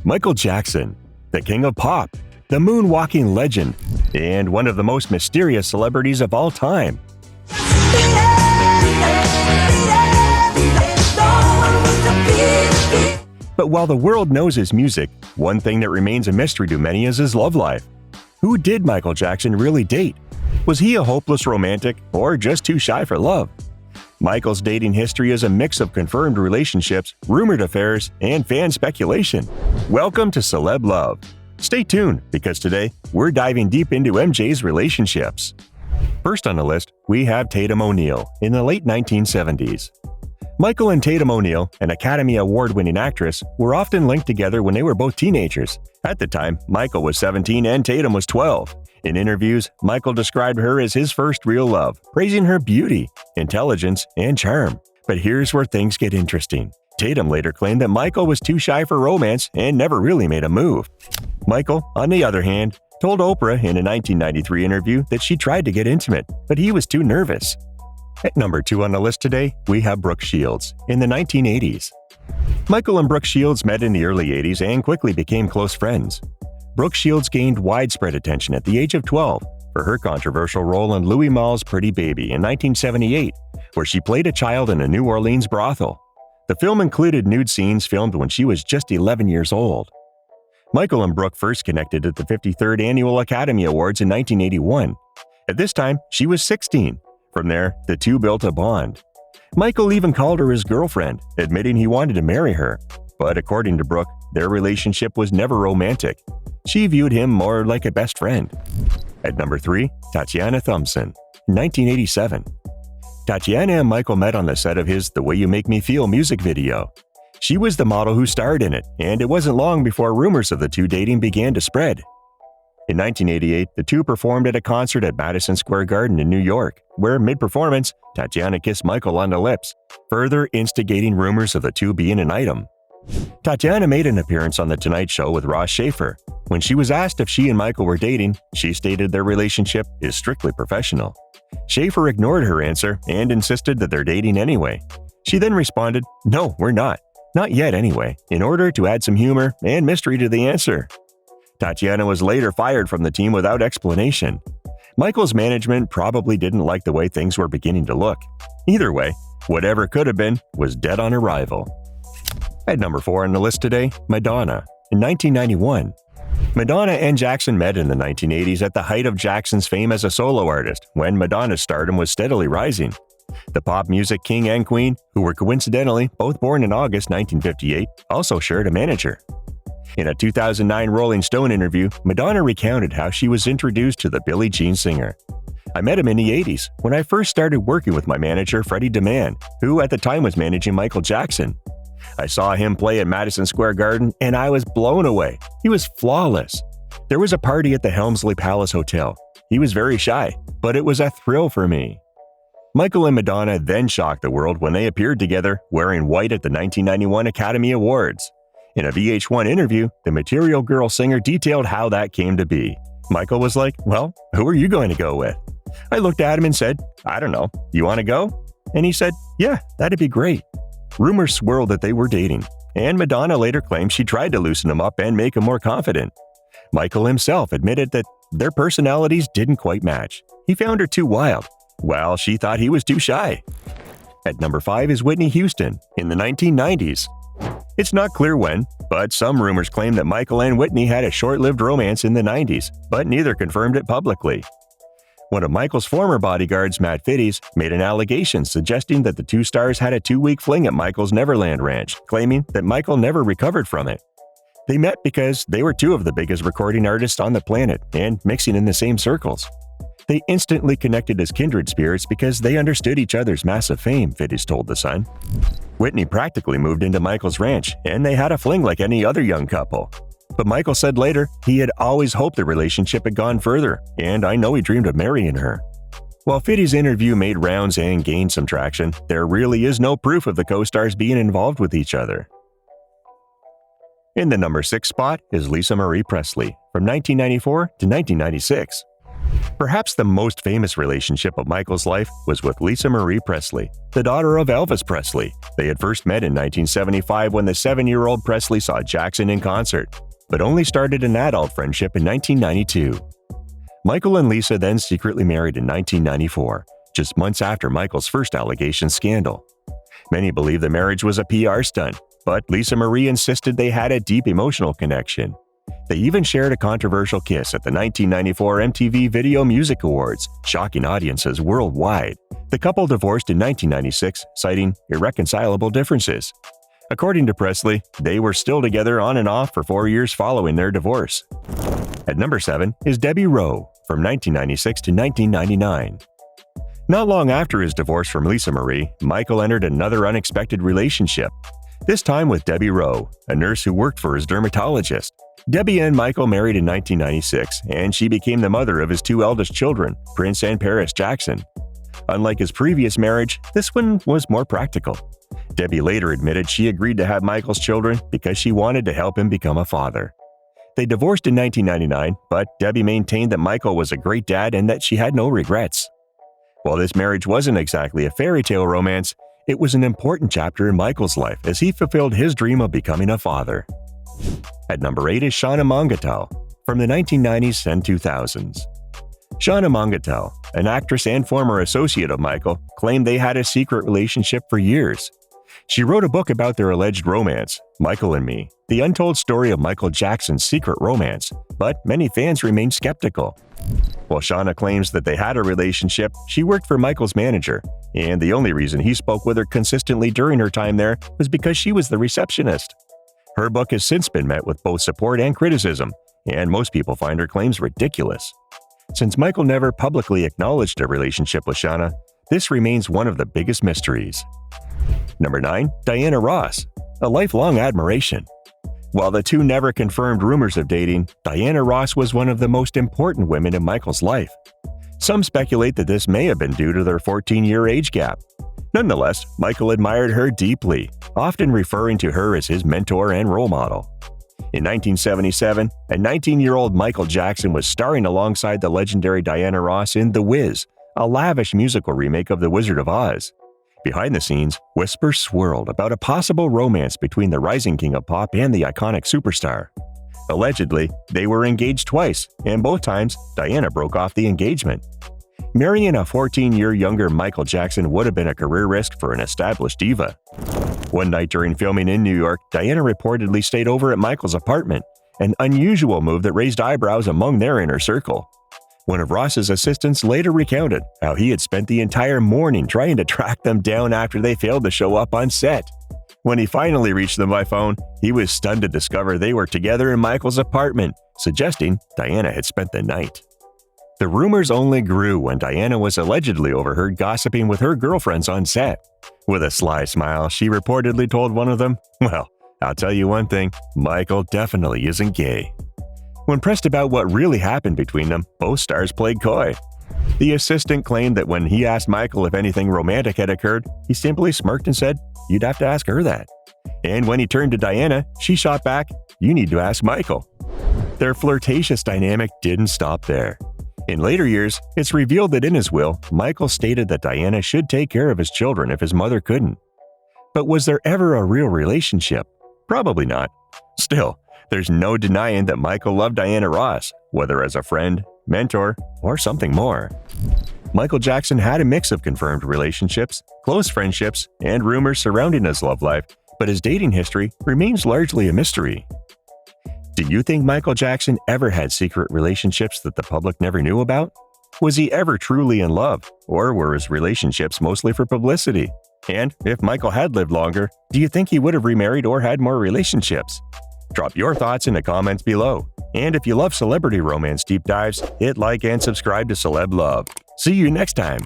Michael Jackson, the king of pop, the moonwalking legend, and one of the most mysterious celebrities of all time. But while the world knows his music, one thing that remains a mystery to many is his love life. Who did Michael Jackson really date? Was he a hopeless romantic or just too shy for love? Michael's dating history is a mix of confirmed relationships, rumored affairs, and fan speculation. Welcome to Celeb Love. Stay tuned, because today we're diving deep into MJ's relationships. First on the list, we have Tatum O'Neal in the late 1970s. Michael and Tatum O'Neal, an Academy Award-winning actress, were often linked together when they were both teenagers. At the time, Michael was 17 and Tatum was 12. In interviews, Michael described her as his first real love, praising her beauty, intelligence, and charm. But here's where things get interesting. Tatum later claimed that Michael was too shy for romance and never really made a move. Michael, on the other hand, told Oprah in a 1993 interview that she tried to get intimate, but he was too nervous. At number 2 on the list today, we have Brooke Shields in the 1980s. Michael and Brooke Shields met in the early 80s and quickly became close friends. Brooke Shields gained widespread attention at the age of 12 for her controversial role in Louis Malle's Pretty Baby in 1978, where she played a child in a New Orleans brothel. The film included nude scenes filmed when she was just 11 years old. Michael and Brooke first connected at the 53rd Annual Academy Awards in 1981. At this time, she was 16. From there, the two built a bond. Michael even called her his girlfriend, admitting he wanted to marry her. But according to Brooke, their relationship was never romantic. She viewed him more like a best friend. At number 3, Tatiana Thumbtzen, 1987. Tatiana and Michael met on the set of his The Way You Make Me Feel music video. She was the model who starred in it, and it wasn't long before rumors of the two dating began to spread. In 1988, the two performed at a concert at Madison Square Garden in New York, where mid-performance, Tatiana kissed Michael on the lips, further instigating rumors of the two being an item. Tatiana made an appearance on The Tonight Show with Ross Schaefer. When she was asked if she and Michael were dating, she stated their relationship is strictly professional. Schaefer ignored her answer and insisted that they're dating anyway. She then responded, "No, we're not. Not yet anyway," in order to add some humor and mystery to the answer. Tatiana was later fired from the team without explanation. Michael's management probably didn't like the way things were beginning to look. Either way, whatever could have been was dead on arrival. At number 4 on the list today, Madonna, in 1991. Madonna and Jackson met in the 1980s at the height of Jackson's fame as a solo artist, when Madonna's stardom was steadily rising. The pop music king and queen, who were coincidentally both born in August 1958, also shared a manager. In a 2009 Rolling Stone interview, Madonna recounted how she was introduced to the Billie Jean singer. "I met him in the 80s, when I first started working with my manager Freddie DeMann, who at the time was managing Michael Jackson. I saw him play at Madison Square Garden and I was blown away. He was flawless. There was a party at the Helmsley Palace Hotel. He was very shy, but it was a thrill for me." Michael and Madonna then shocked the world when they appeared together wearing white at the 1991 Academy Awards. In a VH1 interview, the Material Girl singer detailed how that came to be. Michael was like, "Well, who are you going to go with?" I looked at him and said, "I don't know. You want to go?" And he said, "Yeah, that'd be great." Rumors swirled that they were dating, and Madonna later claimed she tried to loosen him up and make him more confident. Michael himself admitted that their personalities didn't quite match. He found her too wild, while she thought he was too shy. At number 5 is Whitney Houston in the 1990s. It's not clear when, but some rumors claim that Michael and Whitney had a short-lived romance in the 90s, but neither confirmed it publicly. One of Michael's former bodyguards, Matt Fitties, made an allegation suggesting that the two stars had a 2-week fling at Michael's Neverland Ranch, claiming that Michael never recovered from it. They met because they were two of the biggest recording artists on the planet and mixing in the same circles. They instantly connected as kindred spirits because they understood each other's massive fame, Fitties told The Sun. Whitney practically moved into Michael's ranch, and they had a fling like any other young couple. But Michael said later he had always hoped the relationship had gone further, and I know he dreamed of marrying her. While Fitty's interview made rounds and gained some traction, there really is no proof of the co-stars being involved with each other. In the number 6 spot is Lisa Marie Presley from 1994 to 1996. Perhaps the most famous relationship of Michael's life was with Lisa Marie Presley, the daughter of Elvis Presley. They had first met in 1975 when the 7-year-old Presley saw Jackson in concert, but only started an adult friendship in 1992. Michael and Lisa then secretly married in 1994, just months after Michael's first allegation scandal. Many believe the marriage was a PR stunt, but Lisa Marie insisted they had a deep emotional connection. They even shared a controversial kiss at the 1994 MTV Video Music Awards, shocking audiences worldwide. The couple divorced in 1996, citing irreconcilable differences. According to Presley, they were still together on and off for 4 years following their divorce. At number 7 is Debbie Rowe, from 1996 to 1999. Not long after his divorce from Lisa Marie, Michael entered another unexpected relationship, this time with Debbie Rowe, a nurse who worked for his dermatologist. Debbie and Michael married in 1996, and she became the mother of his 2 eldest children, Prince and Paris Jackson. Unlike his previous marriage, this one was more practical. Debbie later admitted she agreed to have Michael's children because she wanted to help him become a father. They divorced in 1999, but Debbie maintained that Michael was a great dad and that she had no regrets. While this marriage wasn't exactly a fairy tale romance, it was an important chapter in Michael's life as he fulfilled his dream of becoming a father. At number 8 is Shana Mangatal, from the 1990s and 2000s. Shana Mangatal, an actress and former associate of Michael, claimed they had a secret relationship for years. She wrote a book about their alleged romance, Michael and Me, the untold story of Michael Jackson's secret romance, but many fans remain skeptical. While Shana claims that they had a relationship, she worked for Michael's manager, and the only reason he spoke with her consistently during her time there was because she was the receptionist. Her book has since been met with both support and criticism, and most people find her claims ridiculous. Since Michael never publicly acknowledged a relationship with Shana, this remains one of the biggest mysteries. Number 9. Diana Ross, a lifelong admiration. While the two never confirmed rumors of dating, Diana Ross was one of the most important women in Michael's life. Some speculate that this may have been due to their 14-year age gap. Nonetheless, Michael admired her deeply, often referring to her as his mentor and role model. In 1977, a 19-year-old Michael Jackson was starring alongside the legendary Diana Ross in The Wiz, a lavish musical remake of The Wizard of Oz. Behind the scenes, whispers swirled about a possible romance between the rising king of pop and the iconic superstar. Allegedly, they were engaged twice, and both times, Diana broke off the engagement. Marrying a 14-year younger Michael Jackson would have been a career risk for an established diva. One night during filming in New York, Diana reportedly stayed over at Michael's apartment, an unusual move that raised eyebrows among their inner circle. One of Ross's assistants later recounted how he had spent the entire morning trying to track them down after they failed to show up on set. When he finally reached them by phone, he was stunned to discover they were together in Michael's apartment, suggesting Diana had spent the night. The rumors only grew when Diana was allegedly overheard gossiping with her girlfriends on set. With a sly smile, she reportedly told one of them, "Well, I'll tell you one thing, Michael definitely isn't gay." When pressed about what really happened between them, both stars played coy. The assistant claimed that when he asked Michael if anything romantic had occurred, he simply smirked and said, "You'd have to ask her that." And when he turned to Diana, she shot back, "You need to ask Michael." Their flirtatious dynamic didn't stop there. In later years, it's revealed that in his will, Michael stated that Diana should take care of his children if his mother couldn't. But was there ever a real relationship? Probably not. Still, there's no denying that Michael loved Diana Ross, whether as a friend, mentor, or something more. Michael Jackson had a mix of confirmed relationships, close friendships, and rumors surrounding his love life, but his dating history remains largely a mystery. Do you think Michael Jackson ever had secret relationships that the public never knew about? Was he ever truly in love, or were his relationships mostly for publicity? And if Michael had lived longer, do you think he would have remarried or had more relationships? Drop your thoughts in the comments below. And if you love celebrity romance deep dives, hit like and subscribe to Celeb Love. See you next time!